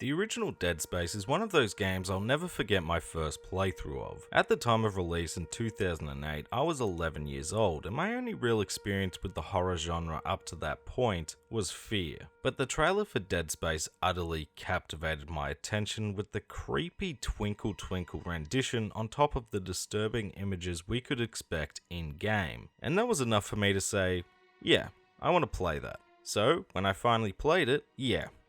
The original Dead Space is one of those games I'll never forget my first playthrough of. At the time of release in 2008, I was 11 years old, and my only real experience with the horror genre up to that point was fear. But the trailer for Dead Space utterly captivated my attention with the creepy Twinkle Twinkle rendition on top of the disturbing images we could expect in-game. And that was enough for me to say, yeah, I want to play that. So, when I finally played it,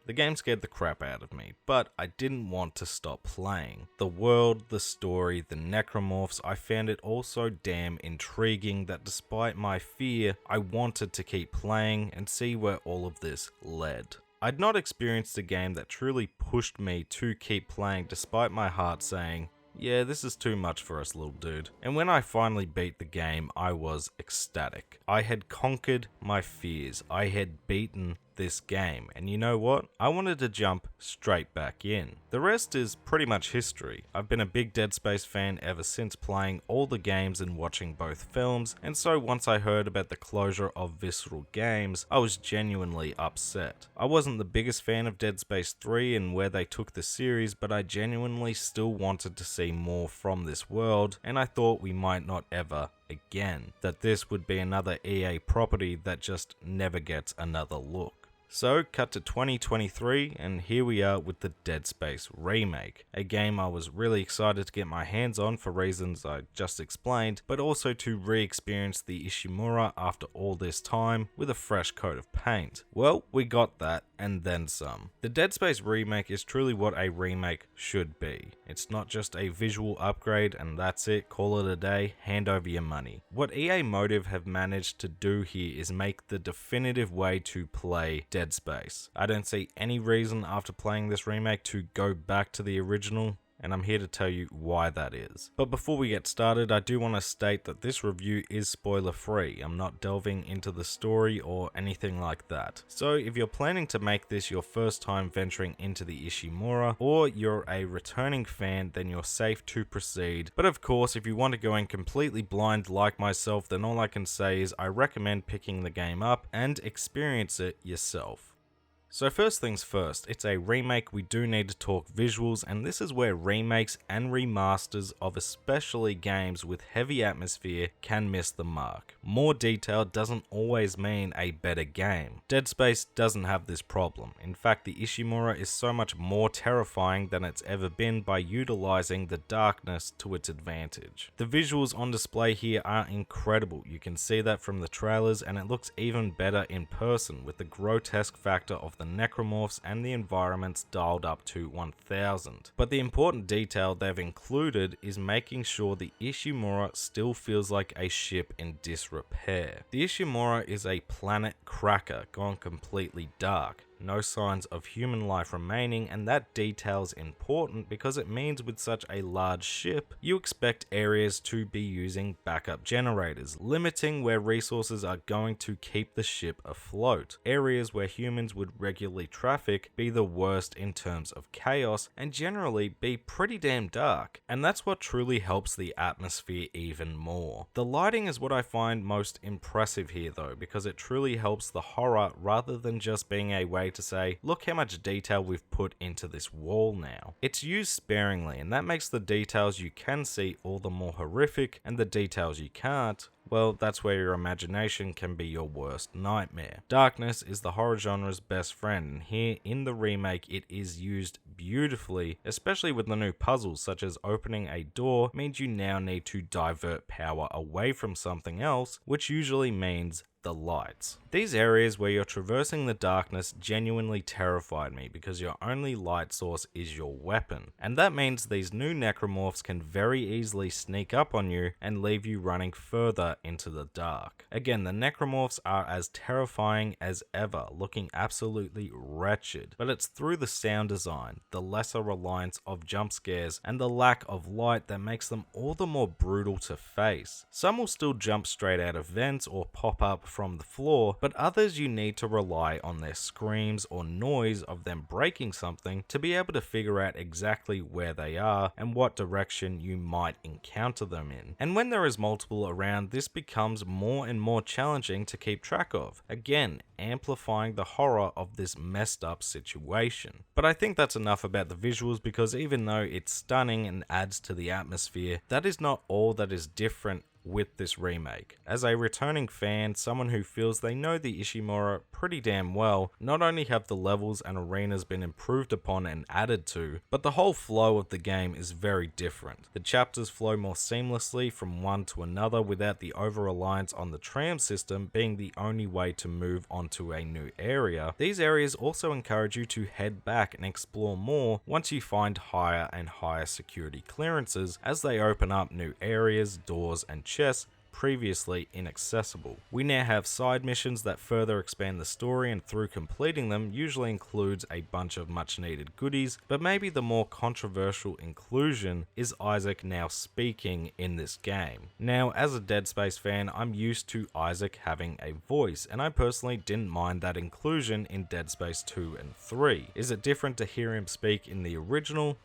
the game scared the crap out of me, but I didn't want to stop playing. The world, the story, the necromorphs, I found it all so damn intriguing that despite my fear, I wanted to keep playing and see where all of this led. I'd not experienced a game that truly pushed me to keep playing despite my heart saying, yeah, this is too much for us, little dude. And when I finally beat the game, I was ecstatic. I had conquered my fears. I had beaten this game. And you know what? I wanted to jump straight back in. The rest is pretty much history. I've been a big Dead Space fan ever since playing all the games and watching both films, and so once I heard about the closure of Visceral Games, I was genuinely upset. I wasn't the biggest fan of Dead Space 3 and where they took the series, but I genuinely still wanted to see more from this world, and I thought we might not ever again. That this would be another EA property that just never gets another look. So, cut to 2023, and here we are with the Dead Space Remake, a game I was really excited to get my hands on for reasons I just explained, but also to re-experience the Ishimura after all this time with a fresh coat of paint. Well, we got that, and then some. The Dead Space Remake is truly what a remake should be. It's not just a visual upgrade and that's it, call it a day, hand over your money. What EA Motive have managed to do here is make the definitive way to play Dead Space. I don't see any reason after playing this remake to go back to the original, and I'm here to tell you why that is. But before we get started, I do want to state that this review is spoiler free. I'm not delving into the story or anything like that. So if you're planning to make this your first time venturing into the Ishimura, or you're a returning fan, then you're safe to proceed. But of course, if you want to go in completely blind like myself, then all I can say is I recommend picking the game up and experience it yourself. So first things first, it's a remake, we do need to talk visuals, and this is where remakes and remasters of especially games with heavy atmosphere can miss the mark. More detail doesn't always mean a better game. Dead Space doesn't have this problem. In fact, the Ishimura is so much more terrifying than it's ever been by utilizing the darkness to its advantage. The visuals on display here are incredible. You can see that from the trailers, and it looks even better in person with the grotesque factor of the necromorphs and the environments dialed up to 1000. But the important detail they've included is making sure the Ishimura still feels like a ship in disrepair. The Ishimura is a planet cracker gone completely dark. No signs of human life remaining, and that detail's important because it means with such a large ship, you expect areas to be using backup generators, limiting where resources are going to keep the ship afloat. Areas where humans would regularly traffic be the worst in terms of chaos, and generally be pretty damn dark, and that's what truly helps the atmosphere even more. The lighting is what I find most impressive here though, because it truly helps the horror rather than just being a way to say, look how much detail we've put into this wall now. It's used sparingly, and that makes the details you can see all the more horrific, and the details you can't, well, that's where your imagination can be your worst nightmare. Darkness is the horror genre's best friend, and here in the remake it is used beautifully, especially with the new puzzles such as opening a door means you now need to divert power away from something else, which usually means the lights. These areas where you're traversing the darkness genuinely terrified me because your only light source is your weapon, and that means these new necromorphs can very easily sneak up on you and leave you running further into the dark. Again, the necromorphs are as terrifying as ever, looking absolutely wretched, but it's through the sound design, the lesser reliance of jump scares, and the lack of light that makes them all the more brutal to face. Some will still jump straight out of vents or pop up from the floor, but others you need to rely on their screams or noise of them breaking something to be able to figure out exactly where they are and what direction you might encounter them in. And when there is multiple around, this becomes more and more challenging to keep track of, again amplifying the horror of this messed up situation. But I think that's enough about the visuals, because even though it's stunning and adds to the atmosphere, that is not all that is different with this remake. As a returning fan, someone who feels they know the Ishimura pretty damn well, not only have the levels and arenas been improved upon and added to, but the whole flow of the game is very different. The chapters flow more seamlessly from one to another without the over-reliance on the tram system being the only way to move onto a new area. These areas also encourage you to head back and explore more once you find higher and higher security clearances as they open up new areas, doors, and chests previously inaccessible. We now have side missions that further expand the story, and through completing them usually includes a bunch of much needed goodies, but maybe the more controversial inclusion is Isaac now speaking in this game. Now, as a Dead Space fan, I'm used to Isaac having a voice, and I personally didn't mind that inclusion in Dead Space 2 and 3. Is it different to hear him speak in the original?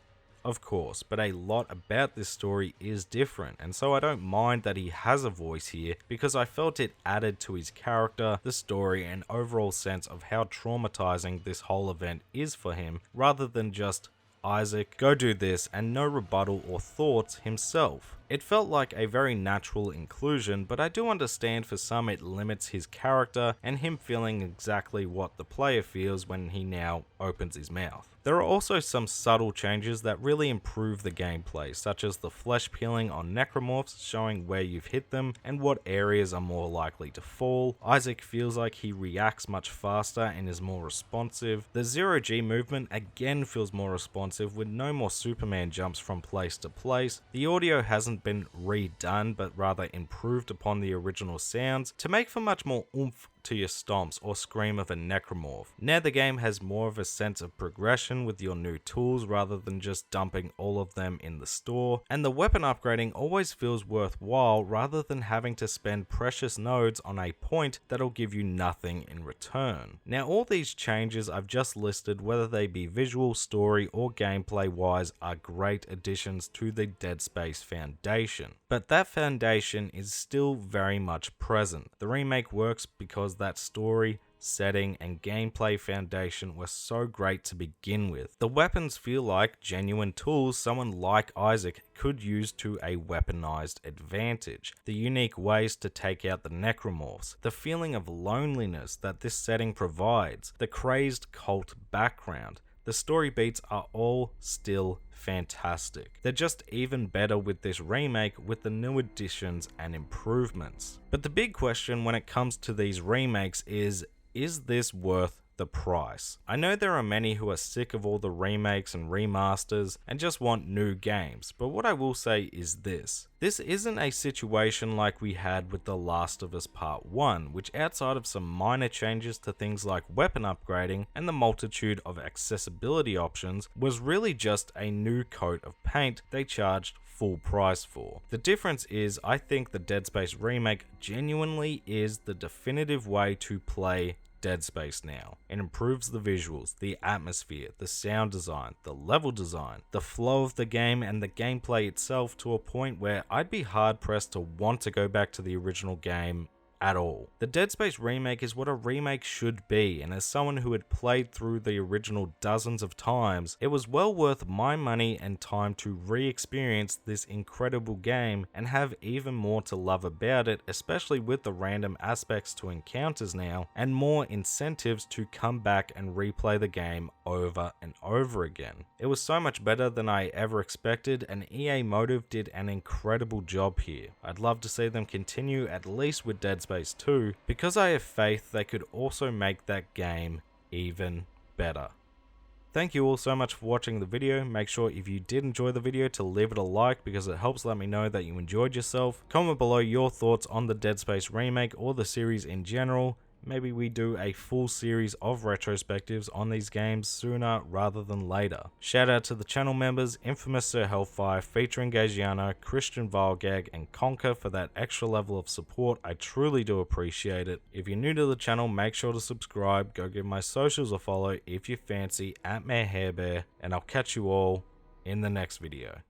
Of course, but a lot about this story is different, and so I don't mind that he has a voice here, because I felt it added to his character, the story, and overall sense of how traumatizing this whole event is for him, rather than just Isaac, go do this, and no rebuttal or thoughts himself. It felt like a very natural inclusion, but I do understand for some it limits his character and him feeling exactly what the player feels when he now opens his mouth. There are also some subtle changes that really improve the gameplay, such as the flesh peeling on necromorphs showing where you've hit them and what areas are more likely to fall. Isaac feels like he reacts much faster and is more responsive. The zero-G movement again feels more responsive with no more Superman jumps from place to place. The audio hasn't been redone, but rather improved upon the original sounds to make for much more oomph to your stomps or scream of a necromorph. Now the game has more of a sense of progression with your new tools rather than just dumping all of them in the store, and the weapon upgrading always feels worthwhile rather than having to spend precious nodes on a point that'll give you nothing in return. Now all these changes I've just listed, whether they be visual, story, or gameplay wise, are great additions to the Dead Space foundation. But that foundation is still very much present. The remake works because that story, setting, and gameplay foundation were so great to begin with. The weapons feel like genuine tools someone like Isaac could use to a weaponized advantage. The unique ways to take out the necromorphs, the feeling of loneliness that this setting provides, the crazed cult background. The story beats are all still fantastic. They're just even better with this remake with the new additions and improvements. But the big question when it comes to these remakes is this worth the price? I know there are many who are sick of all the remakes and remasters and just want new games, but what I will say is this isn't a situation like we had with The Last of Us Part 1, which outside of some minor changes to things like weapon upgrading and the multitude of accessibility options, was really just a new coat of paint they charged full price for. The difference is, I think the Dead Space remake genuinely is the definitive way to play Dead Space now. It improves the visuals, the atmosphere, the sound design, the level design, the flow of the game, and the gameplay itself to a point where I'd be hard pressed to want to go back to the original game at all. The Dead Space remake is what a remake should be, and as someone who had played through the original dozens of times, it was well worth my money and time to re-experience this incredible game and have even more to love about it, especially with the random aspects to encounters now, and more incentives to come back and replay the game over and over again. It was so much better than I ever expected, and EA Motive did an incredible job here. I'd love to see them continue at least with Dead Space 2, because I have faith they could also make that game even better. Thank you all so much for watching the video. Make sure if you did enjoy the video to leave it a like, because it helps let me know that you enjoyed yourself. Comment below your thoughts on the Dead Space remake or the series in general. maybe we do a full series of retrospectives on these games sooner rather than later. Shout out to the channel members Infamous Sir Hellfire, featuring Gagiano, Christian Valgag, and Conker for that extra level of support. I truly do appreciate it. If you're new to the channel, make sure to subscribe, go give my socials a follow if you fancy, at MayorHairBear, and I'll catch you all in the next video.